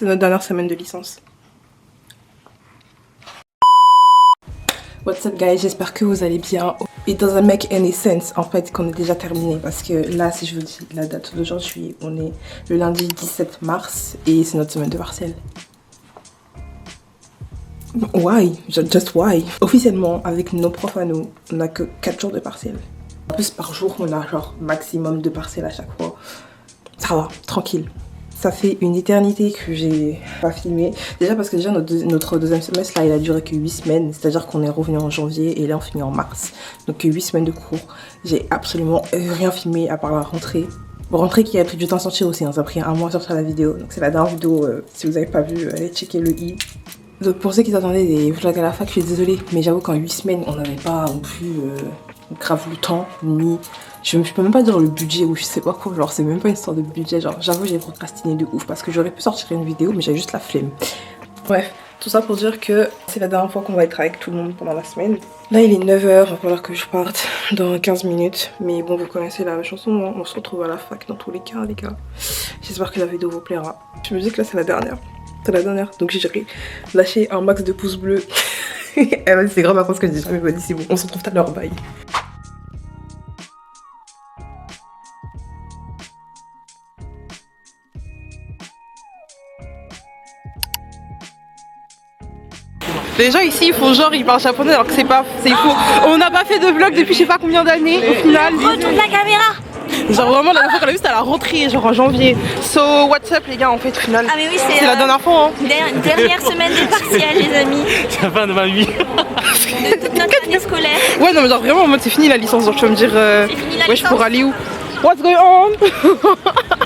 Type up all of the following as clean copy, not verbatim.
c'est notre dernière semaine de licence. What's up guys, j'espère que vous allez bien. It doesn't make any sense en fait qu'on ait déjà terminé parce que là si je vous dis la date d'aujourd'hui, on est le lundi 17 mars et c'est notre semaine de partiel. Why? Just why? Officiellement avec nos profs à nous, on n'a que 4 jours de partiel. En plus par jour on a genre maximum de partiel à chaque fois. Ça va, tranquille. Ça fait une éternité que j'ai pas filmé. Déjà parce que déjà notre deuxième semestre là il a duré que 8 semaines. C'est-à-dire qu'on est revenu en janvier et là on finit en mars. Donc 8 semaines de cours. J'ai absolument rien filmé à part la rentrée. Rentrée qui a pris du temps à sortir aussi, hein. Ça a pris un mois à sortir la vidéo. Donc c'est la dernière vidéo, si vous avez pas vu, allez checker le i. Donc pour ceux qui attendaient des vlogs à la fac, je suis désolée. Mais j'avoue qu'en 8 semaines on n'avait pas non plus grave le temps, ni... Je peux même pas dire le budget ou je sais pas quoi, genre c'est même pas une histoire de budget, genre j'avoue j'ai procrastiné de ouf parce que j'aurais pu sortir une vidéo mais j'ai juste la flemme. Bref, tout ça pour dire que c'est la dernière fois qu'on va être avec tout le monde pendant la semaine. Là il est 9h, il va falloir que je parte dans 15 minutes. Mais bon vous connaissez la chanson, hein, on se retrouve à la fac dans tous les cas les gars. J'espère que la vidéo vous plaira. Je me dis que là c'est la dernière. C'est la dernière, donc j'ai lâché un max de pouces bleus. C'est grave à cause que je dis jamais, vas-y c'est bon, on se retrouve tout à l'heure, bye. Les gens ici ils font genre ils parlent japonais alors que c'est faux. On n'a pas fait de vlog depuis je sais pas combien d'années au final. Retourne la caméra. Genre vraiment la dernière fois qu'on l'a vu c'était à la rentrée genre en janvier. So what's up les gars en fait au final. Ah mais oui c'est la dernière fois hein. Dernière semaine des partiels les amis. C'est la fin de ma vie. De toute notre année scolaire. Ouais non mais genre vraiment en mode c'est fini la licence genre tu vas me dire ouais je pourrais aller où. What's going on?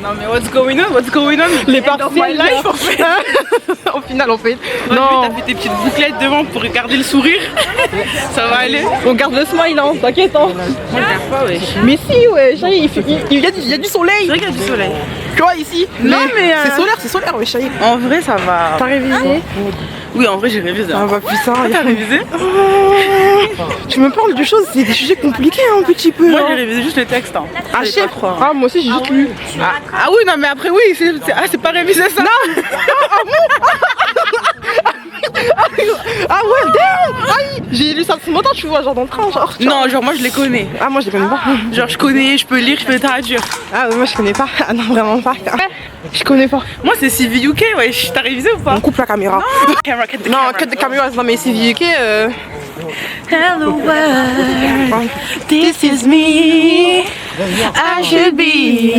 Non mais what's going on? Les partiels life en fait. Au final en fait. Non, t'as fait tes petites bouclettes devant pour garder le sourire. Ça va aller. On garde le smile hein, t'inquiète hein. Moi je garde pas ouais. Mais si ouais, il y a du soleil. C'est vrai qu'il y a du soleil. Tu vois ici. Non mais c'est solaire ouais chérie. en vrai ça va. T'as révisé? Oui en vrai j'ai révisé. Ah bah putain, T'as révisé? Tu me parles de choses, c'est des sujets compliqués un petit peu. Moi hein. j'ai révisé juste les textes hein. Ah chef. Ah moi aussi j'ai juste lu. Ah oui non mais après oui c'est pas révisé ça. Non. Ah ouais damn. Aïe. J'ai lu ça ce matin tu vois genre dans le train genre. Non genre moi je les connais. Ah moi je les connais pas. Genre je connais, je peux lire, je peux traduire. Ah ouais moi je connais pas. Ah non vraiment pas. Je connais pas. Moi c'est CV UK ouais, t'as révisé ou pas? On coupe la caméra. Camera, cut the Non camera. cut de caméra non mais c'est vieux UK Hello world, this is me. I should be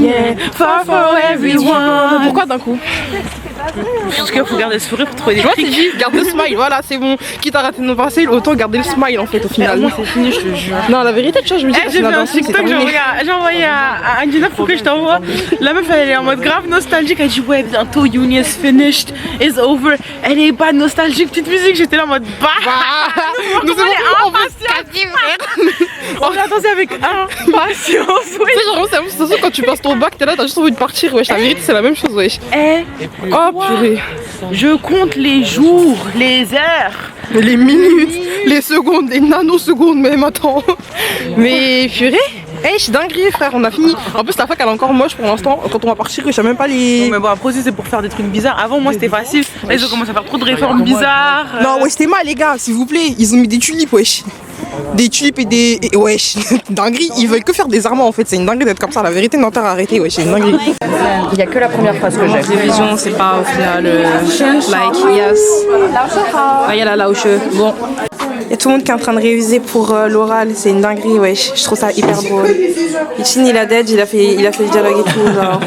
yeah, far for everyone. Pourquoi d'un coup? Parce qu'il faut garder le sourire pour trouver des Tu vois c'est trucs. dit garde le smile voilà c'est bon. Quitte à rater nos partiels autant garder le smile en fait au final. Moi c'est fini je te jure. Non la vérité tu vois je me dis J'ai vu un TikTok, j'ai envoyé à Gina pour que je t'envoie. La meuf elle est en mode grave nostalgique, elle dit ouais bientôt uni is finished, is over. Elle est pas nostalgique, petite musique, j'étais là en mode bah. Nous On est impatients. On est attendu avec impatience. Tu sais genre c'est la même sensation quand tu passes ton bac t'es là t'as juste envie de partir wesh la vérité c'est la même chose wesh. Oh purée. Je compte les jours, les heures, Les minutes, les secondes, les nanosecondes même attends. Mais purée. Eh, je suis dinguerie frère, on a fini. En plus la fac elle est encore moche pour l'instant. Quand on va partir, je sais même pas les... mais bon après aussi c'est pour faire des trucs bizarres. Avant moi c'était facile, là ils ont commencé à faire trop de réformes bizarres. Non wesh c'était mal les gars, s'il vous plaît. Ils ont mis des tulipes wesh. Des tulipes et des... wesh, dinguerie, ils veulent que faire des armements en fait. C'est une dinguerie d'être comme ça, la vérité Nanterre arrêtez wesh, c'est une dinguerie. Il y a que la première phrase que j'ai. Révision c'est pas au final like yes. Ah y'a la lausche. Bon. Il y a tout le monde qui est en train de réviser pour l'oral, c'est une dinguerie, wesh. Je trouve ça hyper drôle. Ichin il a dead, il a fait le dialogue et tout, genre.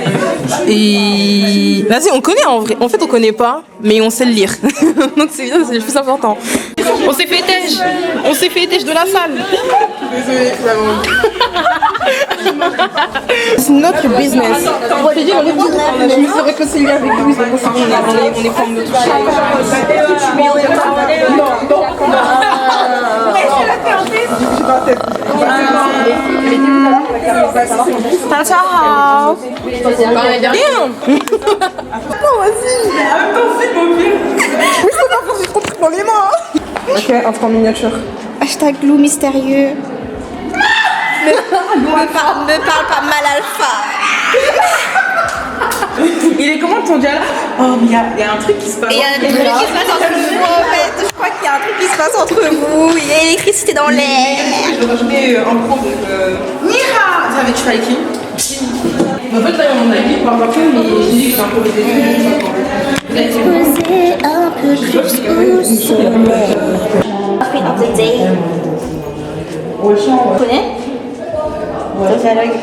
Et... Vas-y, on connaît en vrai. En fait, on connaît pas, mais on sait le lire. Donc c'est bien, c'est le plus important. On s'est fait têche de la salle. Désolée, c'est notre business. Je dis, je me suis réconciliée avec lui, c'est pour ça qu'on est comme notre chien. Non. Ok, instant miniature. Hashtag loup mystérieux. Me parle pas mal alpha. Il est comment ton dialogue? Oh, mais il y a un truc qui se passe. Il y a un truc qui se passe entre vous en fait. Je crois qu'il y a un truc qui se passe entre vous. Il y a l'électricité dans l'air. Je vais rajouter un pro de Mira. Ça avec Shaki. En fait, là, on a mis par rapport, mais j'ai dit que c'est un peu le début. Poser un peu plus au soleil. Après dans the day. Tu connais? Ouais. Dialogue.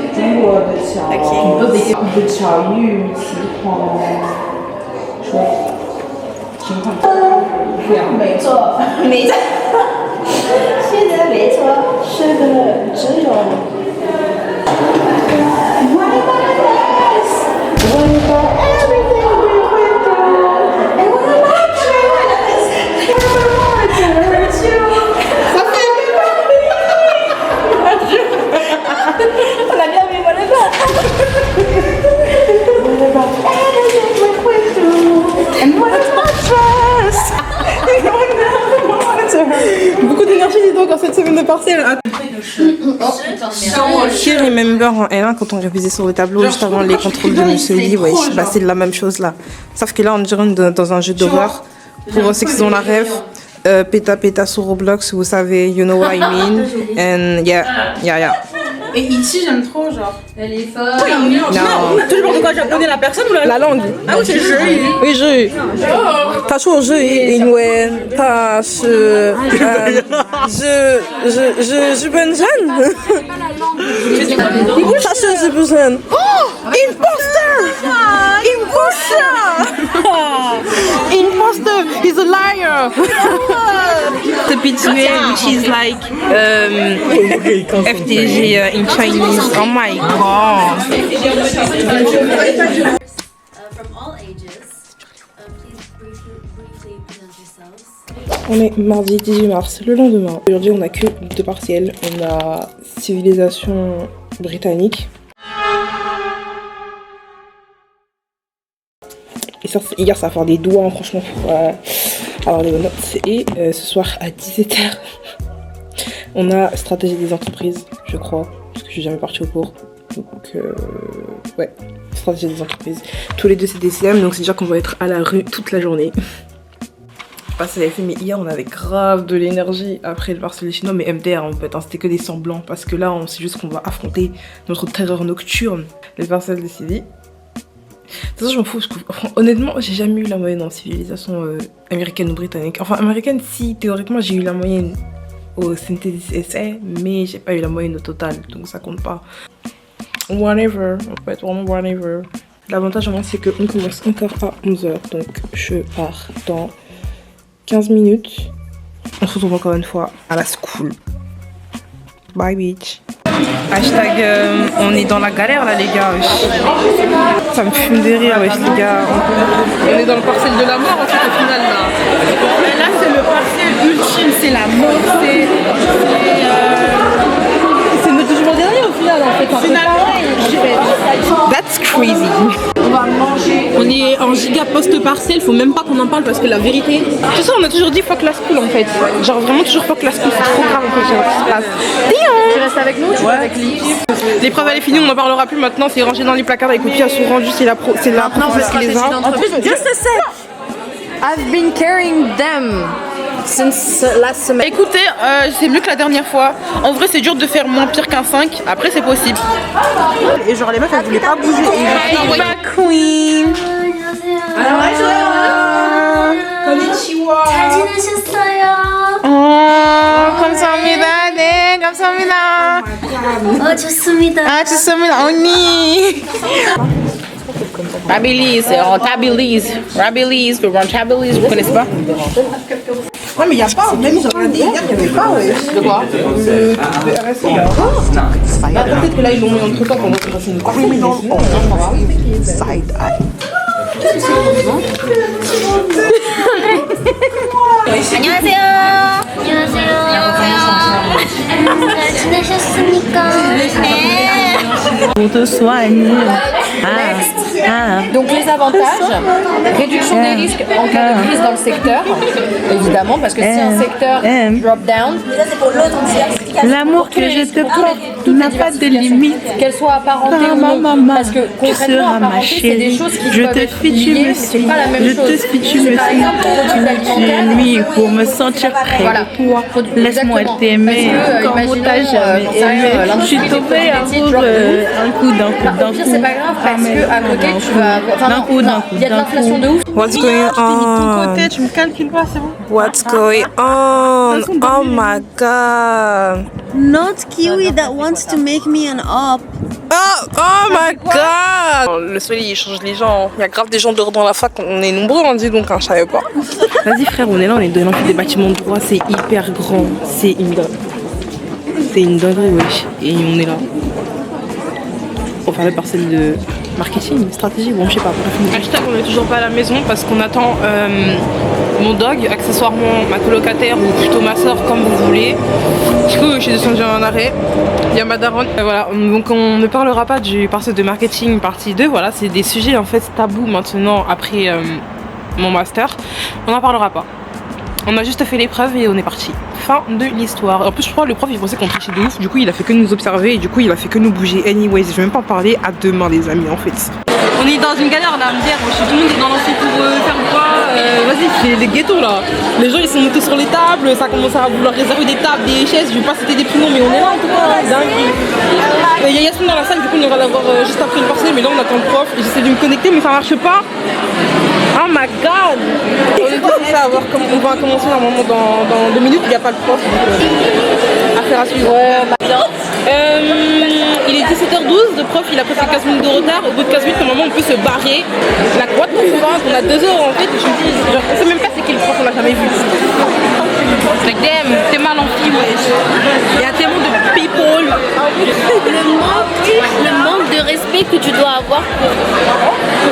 Beaucoup d'énergie, dis donc, en cette semaine de partiel. Qui remember en L1 quand on révisait sur le tableau juste avant les contrôles de Monsieur Lee, ouais, bah, c'est la même chose là. Sauf que là, on dirait dans un jeu d'horreur. Pour ceux qui ont la rêve, péta sur Roblox, vous savez, you know what I mean. And yeah. Et ici, j'aime trop, genre. Elle est forte. Non. Tout le monde, quoi, je connais la personne ou La langue. Ah oui, c'est jeu. Oui, jeu. T'as chaud, jeu, ouais. T'as je ben jeune. T'as je ben jeune. Oh, imposter! Imposter! He's a liar! The pitué, which is like FTG in Chinese. Oh my god! From all ages, please briefly present yourselves. On est mardi 18 mars, le lendemain. Aujourd'hui, on a que 2 partiels. On a civilisation britannique. Et ça, hier, ça va faire des doigts, franchement, pour avoir des bonnes notes. Et ce soir, à 17h, on a stratégie des entreprises, je crois, parce que je suis jamais partie au cours. Donc, ouais, stratégie des entreprises. Tous les deux, c'est des CM, donc c'est déjà qu'on va être à la rue toute la journée. Pas ça avait fait, mais hier on avait grave de l'énergie après le partiel chinois, mais MDR en fait, hein, c'était que des semblants parce que là on sait juste qu'on va affronter notre terreur nocturne. Les partiels de Civi. De toute façon, je m'en fous parce que honnêtement, j'ai jamais eu la moyenne en civilisation américaine ou britannique. Enfin, américaine, si théoriquement j'ai eu la moyenne au synthesis essai, mais j'ai pas eu la moyenne au total, donc ça compte pas. Whatever, en fait, vraiment whatever. L'avantage vraiment, c'est qu'on commence encore à 11h, donc je pars dans 15 minutes. On se retrouve encore une fois à la school. Bye bitch. Hashtag on est dans la galère là les gars. Ça me fume des rires wesh les gars. On est dans le partiel de la mort en fait au final là. Mais là, c'est le partiel ultime, c'est la mort, C'est notre jugement dernier au final en fait. Finalement, That's crazy. on va manger. On est en giga post-partiel, faut même pas qu'on en parle parce que la vérité. Tout ça, on a toujours dit fuck la school en fait. Genre vraiment toujours fuck la school, c'est trop grave en fait, genre ce qui se passe. Tu restes avec nous ou tu vas avec lui? L'épreuve elle est finie, on n'en parlera plus maintenant, c'est rangé dans les placards, les copies elles sont rendues, c'est la professeure qui les a. En plus, just a sec. I've been carrying them since last semester. Écoutez, c'est mieux que la dernière fois. En vrai, c'est dur de faire moins pire qu'un 5. Après, c'est possible. Et genre les meufs elles voulaient pas bouger. Et ma queen. Konnichiwa. Oh, 감사합니다. 네, 감사합니다. 좋습니다. 아, 좋습니다. 언니. Rabilis, Rentabilis, Rabilis, Rentabilis, vous connaissez pas? Ouais, mais y'a pas, même j'ai regardé hier, y'avait pas, ouais. De quoi? Peut-être que là ils l'ont mis entre temps pendant que c'est une criminal side eye. 안녕하세요. 안녕하세요. 잘 지내셨습니까? 네. On te soigne. Donc les avantages, réduction des risques en cas de crise dans le secteur, évidemment, parce que si un secteur drop down, L'amour que je te porte n'a pas de limite. qu'elle soit apparentée ou non, parce que concrètement, apparentée, c'est des choses qui peuvent être liées, mais c'est pas la même chose. Par exemple, produit alimentaire, Nuit pour me sentir près voilà. de toi. Laisse-moi t'aimer comme on t'a jamais aimé. Je suis tombée amoureux un coup d'un coup Au pire, c'est pas grave parce que à côté, tu vas. Enfin, non, il y a de l'inflation de ouf. What's going on? Côté, tu me calcules pas, c'est bon? What's going on? Oh my god. Not Kiwi that wants to make me an op. Oh my god. Le soleil il change les gens. Il y a grave des gens dehors dans la fac. On est nombreux, on dit donc, hein, je savais pas. Vas-y frère, on est là, on est dans des bâtiments de droit, c'est hyper grand. C'est une dinguerie, wesh. Et on est là. Pour faire le parcelle de marketing, stratégie, bon je sais pas. Hashtag on est toujours pas à la maison parce qu'on attend mon dog, accessoirement ma colocataire ou plutôt ma soeur comme vous voulez. Du coup je suis descendue en arrêt, il y a ma daronne. Voilà, donc on ne parlera pas du parcelle de marketing partie 2, voilà, c'est des sujets en fait tabous maintenant après mon master. On n'en parlera pas. On a juste fait l'épreuve et on est parti. Fin de l'histoire. En plus, je crois le prof il pensait qu'on trichait de ouf. Du coup, il a fait que nous observer et du coup, il a fait que nous bouger. Anyways, je vais même pas en parler. À demain, les amis, en fait. On est dans une galère là, à me dire. Tout le monde est dans l'ancien pour faire quoi. Vas-y, c'est les ghettos là. Les gens ils sont montés sur les tables. Ça commence à vouloir réserver des tables, des chaises. Je vais pas citer des prénoms, mais on est là en tout cas. Dingue. Il y a Yasmine dans la salle. Du coup, on ira la voir juste après une parcelle. Mais là, on attend le prof. J'essaie de me connecter, mais ça marche pas. Oh my god! On est censé avoir comme on va commencer normalement dans 2 minutes, il n'y a pas le prof. Affaire à suivre. Il est 17h12, le prof il a presque 15 minutes de retard. Au bout de 15 minutes, normalement on peut se barrer. La boîte pour se barrer, on a 2 heures en fait. Et je me dis, genre, on sait même pas c'est qui le prof, on l'a jamais vu. Like damn, t'es mal en fille, wesh. Il y a tellement de people. Le manque de respect que tu dois avoir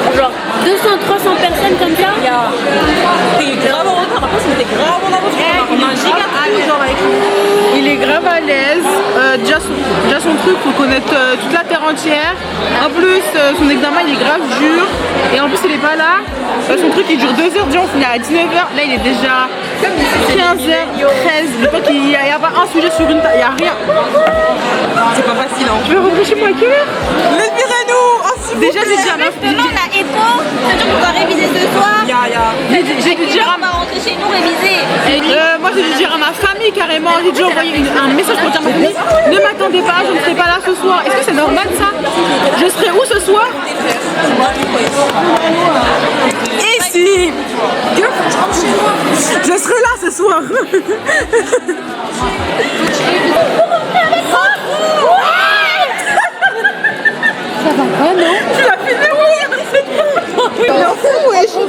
pour genre 200-300 personnes comme ça. T'es grave en retard, par contre c'était grave en avance. On a un giga de coup, genre avec. Il est grave à l'aise. Déjà son truc, faut connaître toute la terre entière. En plus, son examen il est grave dur. Et en plus, il est pas là. Son truc il dure 2 heures. Déjà, on finit à 19h. Là, il est déjà 15h13. Je crois qu'il n'y a pas un sujet sur une table. Il n'y a rien. C'est pas facile, hein. Je vais rentrer chez moi à quelle heure? Respirez-nous. Déjà, j'ai dit à ma Justement, on a Epo, c'est-à-dire qu'on doit réviser ce soir. J'ai dû dire à On va rentrer chez nous réviser. moi j'ai dû dire à ma famille carrément, j'ai dû envoyer un message pour dire à ma famille, ne m'attendez pas, je ne serai pas là ce soir. Est-ce que c'est normal ça? Je serai où ce soir? Ici. Je serai là ce soir. Ça va pas, non? Tu l'as filmé, oui. Il en fout, wesh. On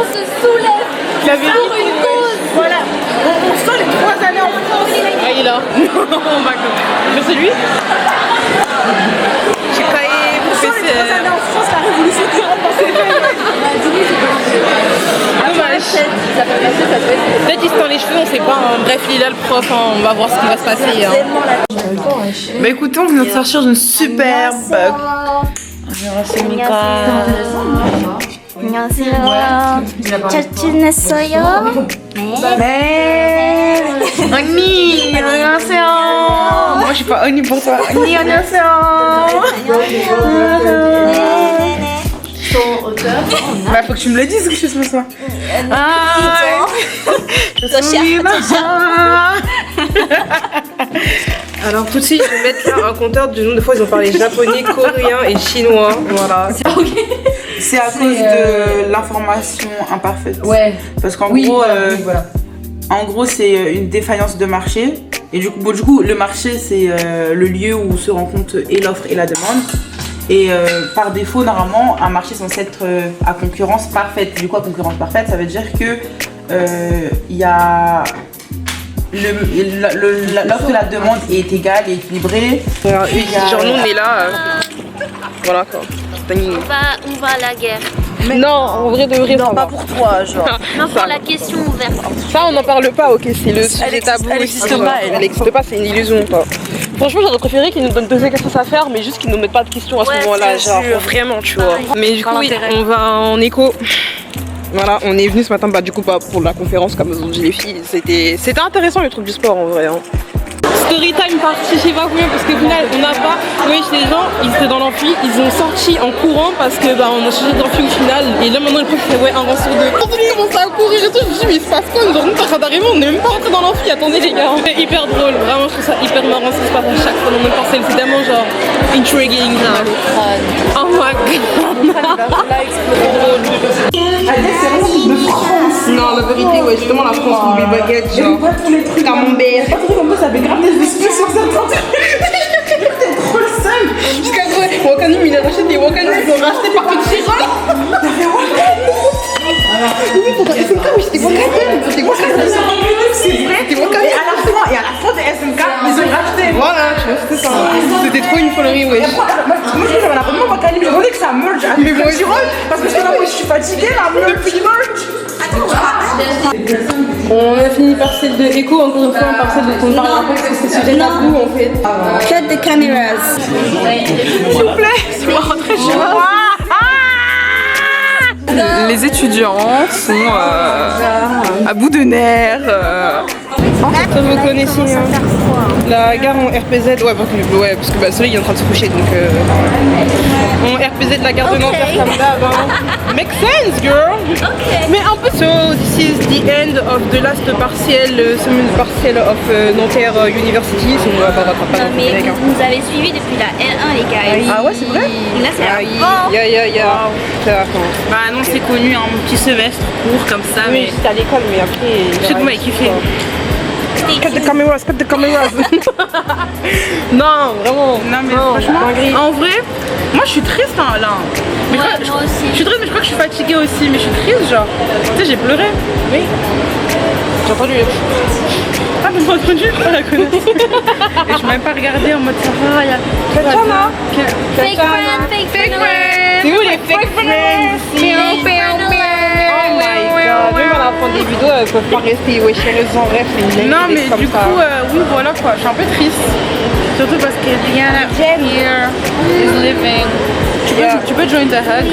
se soulève pour une cause. Voilà, on sent les 3 années en France. Ah, il est là. On va mais c'est lui. J'ai caillé pour faire les 3 années en France, la révolution qui rentre. Peut-être qu'il se tend les cheveux, on sait pas. Hein. Bref, il est là le prof, hein. On va voir ce qui va se passer. Hein. Bah écoutez, on vient de sortir d'une superbe. 안녕하세요. 잘 지냈어요? 네. 언니, 안녕하세요. Moi, je suis pas Oni pour toi. 언니, 안녕하세요. Bah, faut que tu me le dises que je suis ce soir. Alors, tout de suite, je vais mettre là un compteur du nombre de fois ils ont parlé japonais, coréen et chinois. Voilà. C'est à cause de l'information imparfaite. Ouais. Parce qu'en Oui, gros, voilà. en gros, c'est une défaillance de marché. Et du coup, le marché, c'est le lieu où se rencontrent et l'offre et la demande. Et par défaut, normalement, un marché est censé être à concurrence parfaite. Du coup, à concurrence parfaite, ça veut dire que il y a l'offre et la demande est égale et équilibrée. Voilà, genre, nous, on est là. Voilà quoi. On va à la guerre. Non, en vrai de vrai, Non, pas pour toi, genre. Non, pour la question ouverte. Ça, on n'en parle pas, ok, c'est le sujet tabou. Elle existe pas, elle. Elle existe pas, c'est une illusion, quoi. Franchement, j'aurais préféré qu'ils nous donnent 2 exercices à faire, mais juste qu'ils nous mettent pas de questions à ce moment-là, genre vraiment, tu vois. Mais du coup, oui, on va en éco. Voilà, on est venu ce matin, du coup, pas pour la conférence comme ont dit les filles. C'était intéressant le truc du sport en vrai. Hein. Story time parti, je sais pas combien, parce qu'au final, on n'a pas. Oui, les gens, ils étaient dans l'amphi, ils ont sorti en courant parce que on a changé d'amphi au final. Et là, maintenant, le prof fait un rang sur 2. Quand on commence à courir et tout, je me suis dit, mais il se passe quoi? Nous sommes en train d'arriver, on n'est même pas rentré dans l'amphi. Attendez, les gars, c'est hyper drôle. Vraiment, je trouve ça hyper marrant ce qui se passe à chaque fois dans notre parcelle. C'est tellement genre intriguing. Oh my god. Non, la vérité, ouais, justement, la France, on met baguette, genre. Camembert. En plus, ça avait grave des esprits sur cette antenne. C'était trop le seul. Jusqu'à quoi, Wakanim, il a racheté des Wakanim, ils ont racheté par petit rôle. Oui, pour SMK, oui, c'était Wakanim. C'était Wakanim. C'est vrai. C'était Wakanim. Et à la fin de SMK, ils ont racheté. Voilà, tu vois, c'était ça. C'était trop une folerie, ouais. Moi, j'avais l'abonnement Wakanim. Je voulais que ça merge avec le petit rôle. Parce que je suis fatiguée là, depuis merge. On a fini par celle de écho, encore une fois, par celle de qu'on parle après, parce que c'est sujet tabou en fait. Cut the cameras. S'il vous plaît, c'est moi rentrer chez moi. Les étudiants sont à bout de nerfs. Ça vous connaissez la gare en RPZ, ouais, parce que le soleil est en train de se coucher, donc en RPZ de la gare de Nanterre comme d'hab. Make sense, girl. Mais un peu. So this is the end of the last partiel, semaine partiel of Nanterre University. So on va pas rattraper Non mais vous nous avez suivis depuis la L1 les gars. Ah ouais, c'est vrai. Là c'est la Bah non, c'est connu, un petit semestre court comme ça. Oui, c'était à l'école, mais après. J'ai de moi kiffé. Cut the cameras. Non, vraiment. Non mais franchement, en vrai, moi je suis triste hein, là. Mais moi aussi. Je suis triste mais je crois que je suis fatiguée aussi, mais je suis triste genre. Tu sais j'ai pleuré. Oui. J'ai entendu. Ah mais j'ai entendu, je la connais. Et je m'ai même pas regardé en mode ça va, y'a Katana. Fake friend. C'est où les fake friends? Oh my god. Même à la fin des vidéos, elles peuvent pas rester chez elles en rêve. Non mais du coup, oui voilà quoi, je suis un peu triste. Surtout parce que Diana here is living. Tu peux join the hug. Je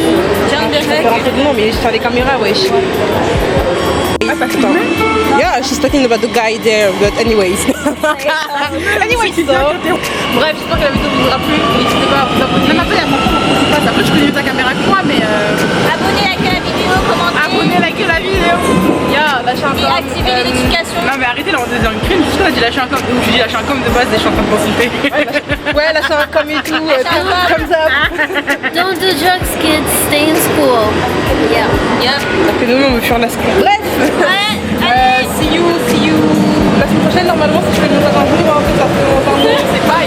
peux rentrer dedans, mais sur les caméras, wesh. Yeah, she's talking about the guy there, but anyways. Anyways, so. Bref, j'espère que la vidéo vous aura plu. N'hésitez pas à vous abonner. Même après, il y a mon frère qui passe. Après, je connais mieux ta caméra que moi, mais. Abonnez, likez la vidéo, commentez. Abonnez, likez la vidéo. Yeah, lâchez un Et com. activez les notifications. Non mais arrêtez là, on est dans une crime. Juste là, j'ai lâché un com. Je dis lâché un com de base et je suis en train de consulter. Ouais, lâchez un com et tout. Thumbs up. Don't do drugs, kids. Stay in school. Yeah. Yep. Après, nous, on veut faire la school. Bref. Ouais. See you. La semaine prochaine, normalement, si je fais le jour d'un jour, en fait, ça fait longtemps, c'est pas